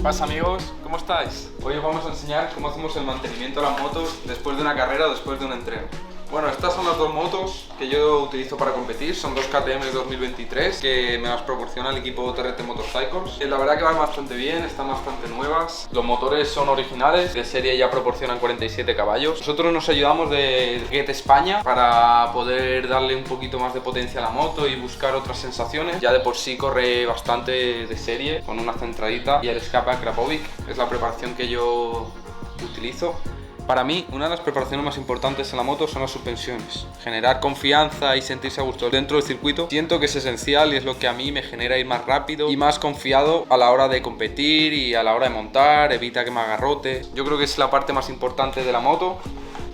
pasa, amigos? ¿Cómo estáis? Hoy os vamos a enseñar cómo hacemos el mantenimiento de las motos después de una carrera o después de un entreno. Bueno, estas son las dos motos que yo utilizo para competir, son dos KTM 2023 que me las proporciona el equipo TRT Motorcycles. La verdad que van bastante bien, están bastante nuevas, los motores son originales, de serie ya proporcionan 47 caballos. Nosotros nos ayudamos de Get España para poder darle un poquito más de potencia a la moto y buscar otras sensaciones. Ya de por sí corre bastante de serie, con una centradita y el escape a Krapovic, es la preparación que yo utilizo. Para mí, una de las preparaciones más importantes en la moto son las suspensiones. Generar confianza y sentirse a gusto dentro del circuito siento que es esencial y es lo que a mí me genera ir más rápido y más confiado a la hora de competir y a la hora de montar, evita que me agarrote. Yo creo que es la parte más importante de la moto.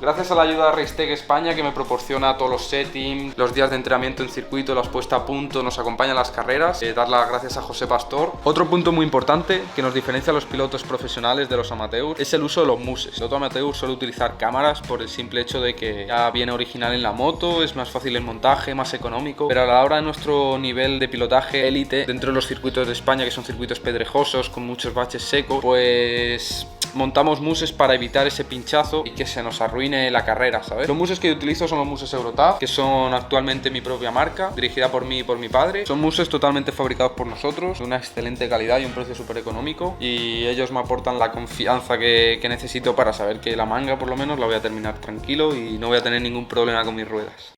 Gracias a la ayuda de Racetech España, que me proporciona todos los settings, los días de entrenamiento en circuito, las puestas a punto, nos acompaña en las carreras. Dar las gracias a José Pastor. Otro punto muy importante que nos diferencia a los pilotos profesionales de los amateurs es el uso de los muses. El piloto amateur suele utilizar cámaras por el simple hecho de que ya viene original en la moto, es más fácil el montaje, más económico, pero a la hora de nuestro nivel de pilotaje élite dentro de los circuitos de España, que son circuitos pedregosos con muchos baches secos, pues montamos muses para evitar ese pinchazo y que se nos arruine la carrera, ¿sabes? Los muses que yo utilizo son los muses Eurotab, que son actualmente mi propia marca, dirigida por mí y por mi padre. Son muses totalmente fabricados por nosotros, de una excelente calidad y un precio súper económico, y ellos me aportan la confianza que necesito para saber que la manga, por lo menos, la voy a terminar tranquilo y no voy a tener ningún problema con mis ruedas.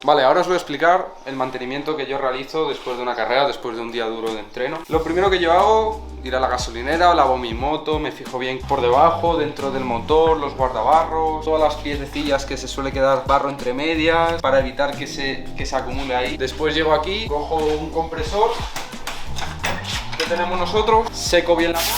Vale, ahora os voy a explicar el mantenimiento que yo realizo después de una carrera, después de un día duro de entreno. Lo primero que yo hago, ir a la gasolinera, lavo mi moto, me fijo bien por debajo, dentro del motor, los guardabarros, todas las piececillas que se suele quedar barro entre medias, para evitar que se acumule ahí. Después llego aquí, cojo un compresor que tenemos nosotros, seco bien la moto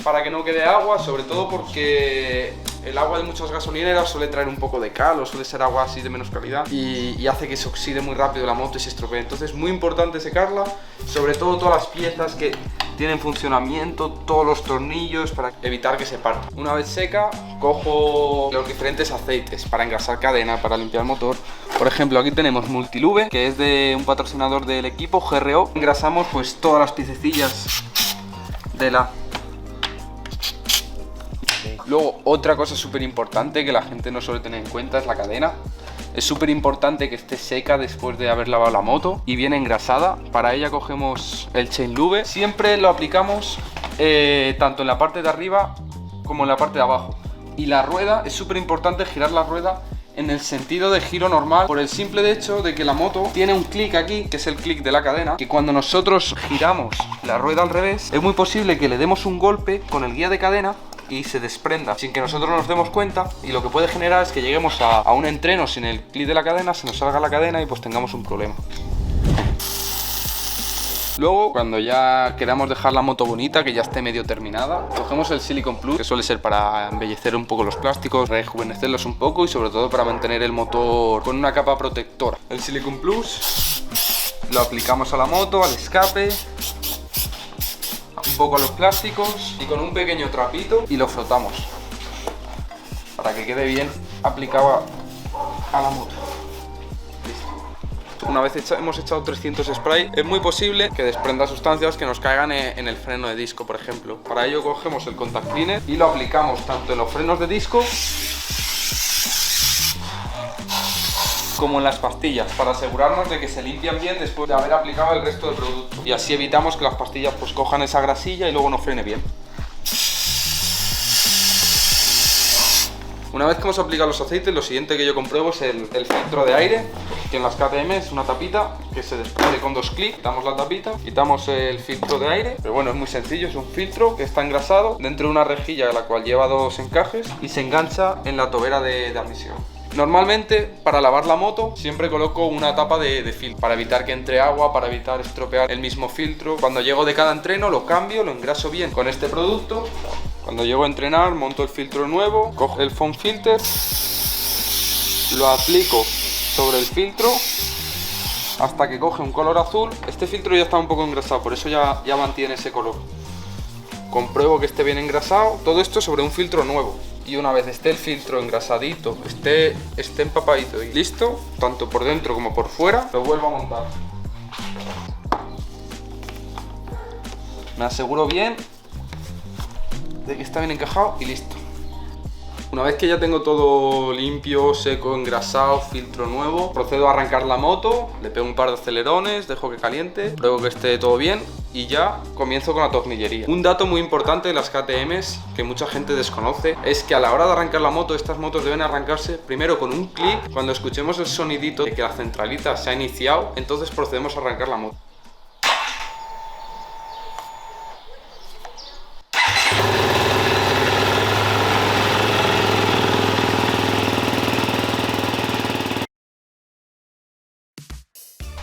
para que no quede agua, sobre todo porque el agua de muchas gasolineras suele traer un poco de cal o suele ser agua así de menos calidad y hace que se oxide muy rápido la moto y se estropee. Entonces es muy importante secarla, sobre todo todas las piezas que tienen funcionamiento, todos los tornillos, para evitar que se parta. Una vez seca, cojo los diferentes aceites para engrasar cadena, para limpiar el motor. Por ejemplo, aquí tenemos Multilube, que es de un patrocinador del equipo, GRO. Engrasamos pues todas las piececillas de la... Luego, otra cosa súper importante que la gente no suele tener en cuenta es la cadena. Es súper importante que esté seca después de haber lavado la moto y bien engrasada. Para ella cogemos el Chain Lube. Siempre lo aplicamos tanto en la parte de arriba como en la parte de abajo. Y la rueda, es súper importante girar la rueda en el sentido de giro normal, por el simple hecho de que la moto tiene un clic aquí, que es el clic de la cadena, que cuando nosotros giramos la rueda al revés, es muy posible que le demos un golpe con el guía de cadena y se desprenda sin que nosotros nos demos cuenta, y lo que puede generar es que lleguemos a un entreno sin el clip de la cadena, se nos salga la cadena y pues tengamos un problema. Luego, cuando ya queramos dejar la moto bonita, que ya esté medio terminada, cogemos el Silicon Plus, que suele ser para embellecer un poco los plásticos, rejuvenecerlos un poco y sobre todo para mantener el motor con una capa protectora. El Silicon Plus lo aplicamos a la moto, al escape, un poco a los plásticos y con un pequeño trapito y lo frotamos para que quede bien aplicado a la moto. Listo. Una vez hemos echado 300 spray, es muy posible que desprenda sustancias que nos caigan en el freno de disco, por ejemplo. Para ello cogemos el contact cleaner y lo aplicamos tanto en los frenos de disco como en las pastillas, para asegurarnos de que se limpian bien después de haber aplicado el resto del producto, y así evitamos que las pastillas pues cojan esa grasilla y luego no frene bien. Una vez que hemos aplicado los aceites, lo siguiente que yo compruebo es el filtro de aire, que en las KTM es una tapita que se desprende con dos clics. Quitamos la tapita, quitamos el filtro de aire, pero bueno, es muy sencillo, es un filtro que está engrasado dentro de una rejilla, la cual lleva dos encajes y se engancha en la tobera de admisión. Normalmente, para lavar la moto, siempre coloco una tapa de filtro para evitar que entre agua, para evitar estropear el mismo filtro. Cuando llego de cada entreno lo cambio, lo engraso bien con este producto. Cuando llego a entrenar, monto el filtro nuevo, cojo el foam filter, lo aplico sobre el filtro hasta que coge un color azul. Este filtro ya está un poco engrasado, por eso ya mantiene ese color. Compruebo que esté bien engrasado, todo esto sobre un filtro nuevo. Y una vez esté el filtro engrasadito, esté empapadito y listo, tanto por dentro como por fuera, lo vuelvo a montar. Me aseguro bien de que está bien encajado y listo. Una vez que ya tengo todo limpio, seco, engrasado, filtro nuevo, procedo a arrancar la moto, le pego un par de acelerones, dejo que caliente, pruebo que esté todo bien y ya comienzo con la tornillería. Un dato muy importante de las KTMs que mucha gente desconoce es que a la hora de arrancar la moto, estas motos deben arrancarse primero con un clic. Cuando escuchemos el sonidito de que la centralita se ha iniciado, entonces procedemos a arrancar la moto.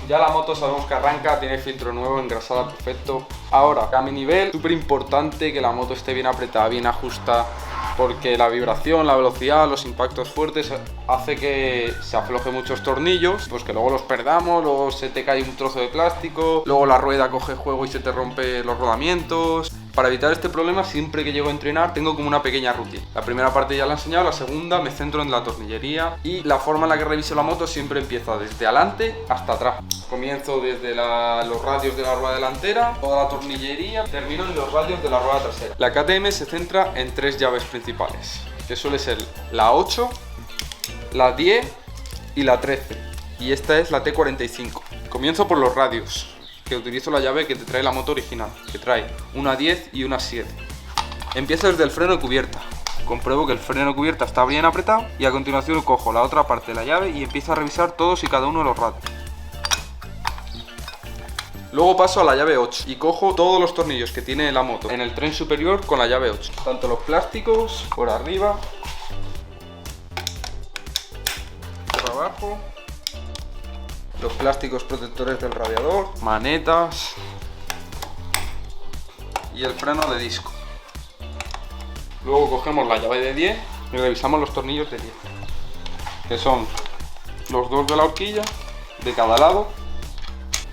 Ya la moto sabemos que arranca, tiene filtro nuevo, engrasada perfecto. Ahora, a mi nivel, súper importante que la moto esté bien apretada, bien ajustada, porque la vibración, la velocidad, los impactos fuertes hace que se afloje muchos tornillos, pues que luego los perdamos, luego se te cae un trozo de plástico, luego la rueda coge juego y se te rompe los rodamientos. Para evitar este problema, siempre que llego a entrenar tengo como una pequeña rutina. La primera parte ya la he enseñado, la segunda me centro en la tornillería y la forma en la que reviso la moto siempre empieza desde adelante hasta atrás. Comienzo desde los radios de la rueda delantera, toda la tornillería, termino en los radios de la rueda trasera. La KTM se centra en 3 llaves principales, que suele ser la 8, la 10 y la 13. Y esta es la T45. Comienzo por los radios, que utilizo la llave que te trae la moto original, que trae una 10 y una 7. Empiezo desde el freno de cubierta, compruebo que el freno de cubierta está bien apretado y a continuación cojo la otra parte de la llave y empiezo a revisar todos y cada uno de los radios. Luego paso a la llave 8 y cojo todos los tornillos que tiene la moto en el tren superior con la llave 8, tanto los plásticos por arriba, por abajo, los plásticos protectores del radiador, manetas y el freno de disco. Luego cogemos la llave de 10 y revisamos los tornillos de 10, que son los 2 de la horquilla de cada lado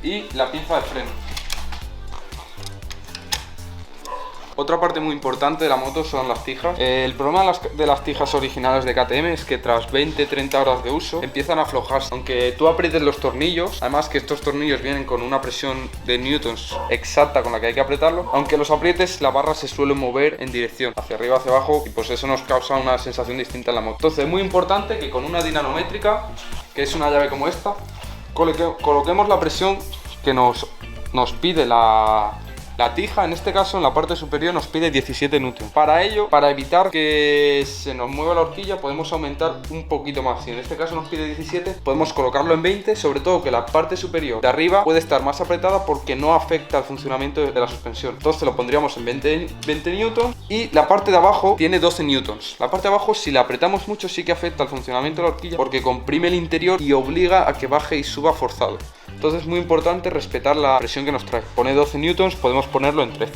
y la pinza de freno. Otra parte muy importante de la moto son las tijas. El problema de las tijas originales de KTM es que tras 20-30 horas de uso empiezan a aflojarse. Aunque tú aprietes los tornillos, además que estos tornillos vienen con una presión de newtons exacta con la que hay que apretarlo, aunque los aprietes la barra se suele mover en dirección hacia arriba, hacia abajo, y pues eso nos causa una sensación distinta en la moto. Entonces es muy importante que con una dinamométrica, que es una llave como esta, coloquemos la presión que nos pide la tija. En este caso en la parte superior nos pide 17 newtons. Para ello, para evitar que se nos mueva la horquilla, podemos aumentar un poquito más. Si en este caso nos pide 17, podemos colocarlo en 20, sobre todo que la parte superior de arriba puede estar más apretada porque no afecta al funcionamiento de la suspensión. Entonces lo pondríamos en 20 newtons y la parte de abajo tiene 12 newtons. La parte de abajo, si la apretamos mucho, sí que afecta al funcionamiento de la horquilla porque comprime el interior y obliga a que baje y suba forzado. Entonces es muy importante respetar la presión que nos trae. Pone 12 newtons, podemos ponerlo en 13.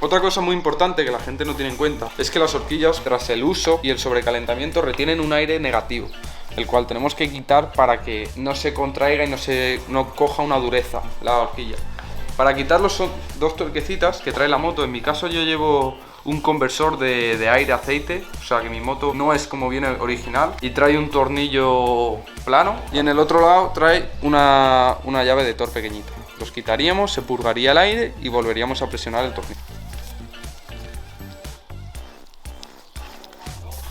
Otra cosa muy importante que la gente no tiene en cuenta es que las horquillas, tras el uso y el sobrecalentamiento, retienen un aire negativo, el cual tenemos que quitar para que no se contraiga y no coja una dureza la horquilla. Para quitarlo son 2 tuerquecitas que trae la moto. En mi caso yo llevo un conversor de aire-aceite, o sea que mi moto no es como viene original, y trae un tornillo plano y en el otro lado trae una llave de Thor pequeñita. Los quitaríamos, se purgaría el aire y volveríamos a presionar el tornillo.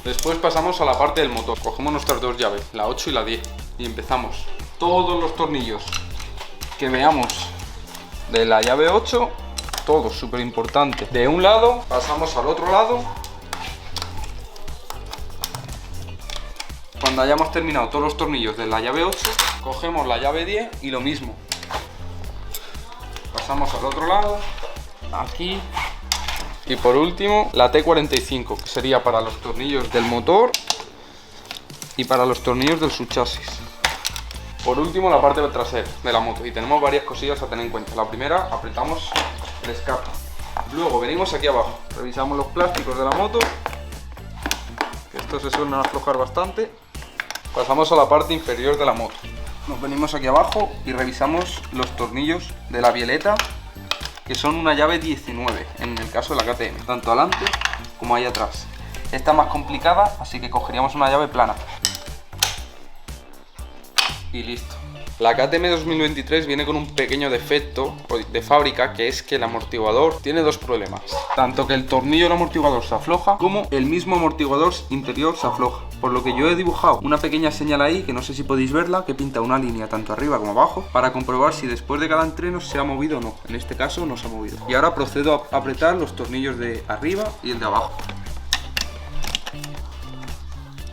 Después pasamos a la parte del motor. Cogemos nuestras 2 llaves, la 8 y la 10, y empezamos. Todos los tornillos que veamos de la llave 8, todo súper importante. De un lado pasamos al otro lado. Cuando hayamos terminado todos los tornillos de la llave 8, cogemos la llave 10 y lo mismo. Pasamos al otro lado, aquí. Y por último, la T45, que sería para los tornillos del motor y para los tornillos del subchasis. Por último, la parte trasera de la moto, y tenemos varias cosillas a tener en cuenta. La primera, apretamos el escape. Luego venimos aquí abajo, revisamos los plásticos de la moto, que estos se suelen aflojar bastante. Pasamos a la parte inferior de la moto. Nos venimos aquí abajo y revisamos los tornillos de la bieleta, que son una llave 19 en el caso de la KTM, tanto adelante como ahí atrás. Esta es más complicada, así que cogeríamos una llave plana. Y listo. La KTM 2023 viene con un pequeño defecto de fábrica, que es que el amortiguador tiene dos problemas. Tanto que el tornillo del amortiguador se afloja, como el mismo amortiguador interior se afloja. Por lo que yo he dibujado una pequeña señal ahí, que no sé si podéis verla, que pinta una línea tanto arriba como abajo, para comprobar si después de cada entreno se ha movido o no. En este caso no se ha movido. Y ahora procedo a apretar los tornillos de arriba y el de abajo.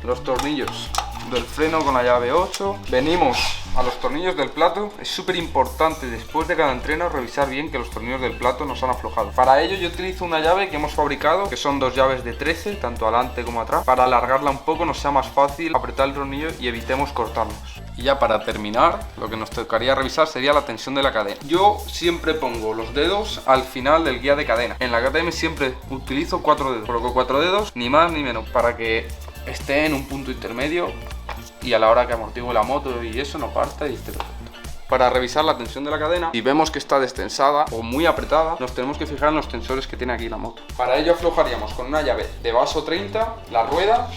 Los tornillos del freno con la llave 8. Venimos a los tornillos del plato. Es súper importante después de cada entreno revisar bien que los tornillos del plato no se han aflojado. Para ello yo utilizo una llave que hemos fabricado, que son dos llaves de 13, tanto adelante como atrás, para alargarla un poco, nos sea más fácil apretar el tornillo y evitemos cortarnos. Y ya para terminar, lo que nos tocaría revisar sería la tensión de la cadena. Yo siempre pongo los dedos al final del guía de cadena. En la KTM siempre utilizo 4 dedos, coloco 4 dedos, ni más ni menos, para que esté en un punto intermedio y a la hora que amortigue la moto y eso no parta y esté perfecto. Para revisar la tensión de la cadena, si vemos que está destensada o muy apretada, nos tenemos que fijar en los tensores que tiene aquí la moto. Para ello aflojaríamos con una llave de vaso 30 la rueda.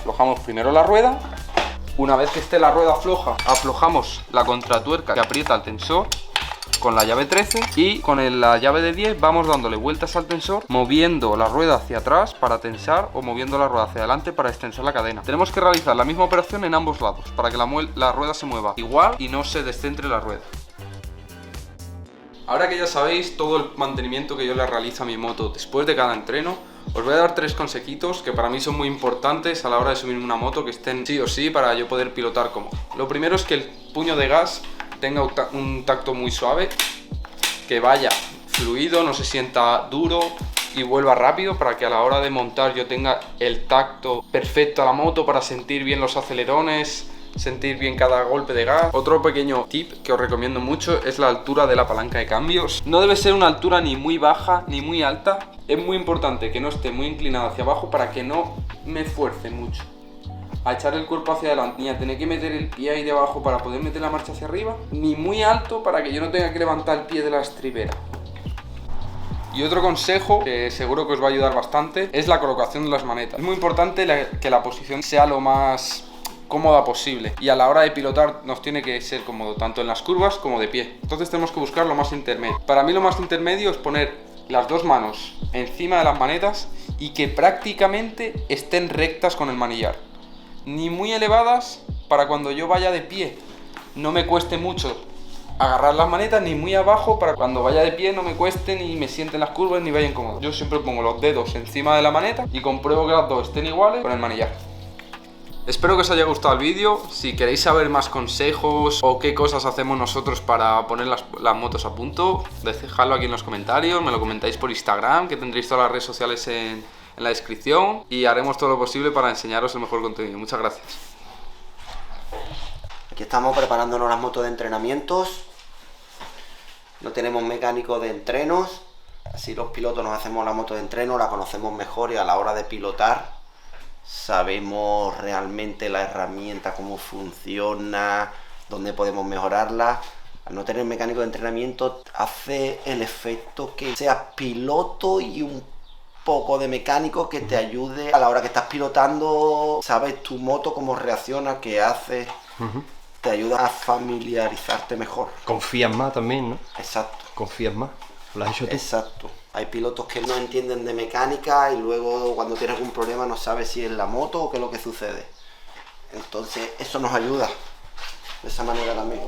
Aflojamos primero la rueda. Una vez que esté la rueda floja, aflojamos la contratuerca que aprieta el tensor con la llave 13 y con la llave de 10 vamos dándole vueltas al tensor, moviendo la rueda hacia atrás para tensar o moviendo la rueda hacia adelante para extensar la cadena. Tenemos que realizar la misma operación en ambos lados para que la rueda se mueva igual y no se descentre la rueda. Ahora que ya sabéis todo el mantenimiento que yo le realizo a mi moto después de cada entreno, os voy a dar 3 consejitos que para mí son muy importantes a la hora de subir una moto, que estén sí o sí para yo poder pilotar cómodo. Lo primero es que el puño de gas tenga un tacto muy suave, que vaya fluido, no se sienta duro y vuelva rápido, para que a la hora de montar yo tenga el tacto perfecto a la moto para sentir bien los acelerones, sentir bien cada golpe de gas. Otro pequeño tip que os recomiendo mucho es la altura de la palanca de cambios. No debe ser una altura ni muy baja ni muy alta. Es muy importante que no esté muy inclinada hacia abajo para que no me esfuerce mucho a echar el cuerpo hacia adelante, ni a tener que meter el pie ahí debajo para poder meter la marcha hacia arriba, ni muy alto para que yo no tenga que levantar el pie de la estribera. Y otro consejo que seguro que os va a ayudar bastante es la colocación de las manetas. Es muy importante que la posición sea lo más cómoda posible, y a la hora de pilotar nos tiene que ser cómodo tanto en las curvas como de pie. Entonces tenemos que buscar lo más intermedio. Para mí lo más intermedio es poner las dos manos encima de las manetas y que prácticamente estén rectas con el manillar, ni muy elevadas para cuando yo vaya de pie no me cueste mucho agarrar las manetas, ni muy abajo para cuando vaya de pie no me cueste ni me siente en las curvas ni vaya incómodo. Yo siempre pongo los dedos encima de la maneta y compruebo que las dos estén iguales con el manillar. Espero que os haya gustado el vídeo. Si queréis saber más consejos o qué cosas hacemos nosotros para poner las motos a punto, dejadlo aquí en los comentarios, me lo comentáis por Instagram, que tendréis todas las redes sociales en la descripción, y haremos todo lo posible para enseñaros el mejor contenido. Muchas gracias. Aquí estamos preparándonos las motos de entrenamientos. No tenemos mecánico de entrenos, así los pilotos nos hacemos la moto de entreno, la conocemos mejor y a la hora de pilotar sabemos realmente la herramienta, cómo funciona, dónde podemos mejorarla. Al no tener mecánico de entrenamiento hace el efecto que seas piloto y un poco de mecánico que te ayude a la hora que estás pilotando, sabes tu moto cómo reacciona, qué hace, te ayuda a familiarizarte mejor. Confías más también, ¿no? Exacto. Confías más. ¿Lo has hecho tú? Exacto. Hay pilotos que no entienden de mecánica y luego cuando tienes algún problema no sabes si es la moto o qué es lo que sucede. Entonces eso nos ayuda de esa manera también.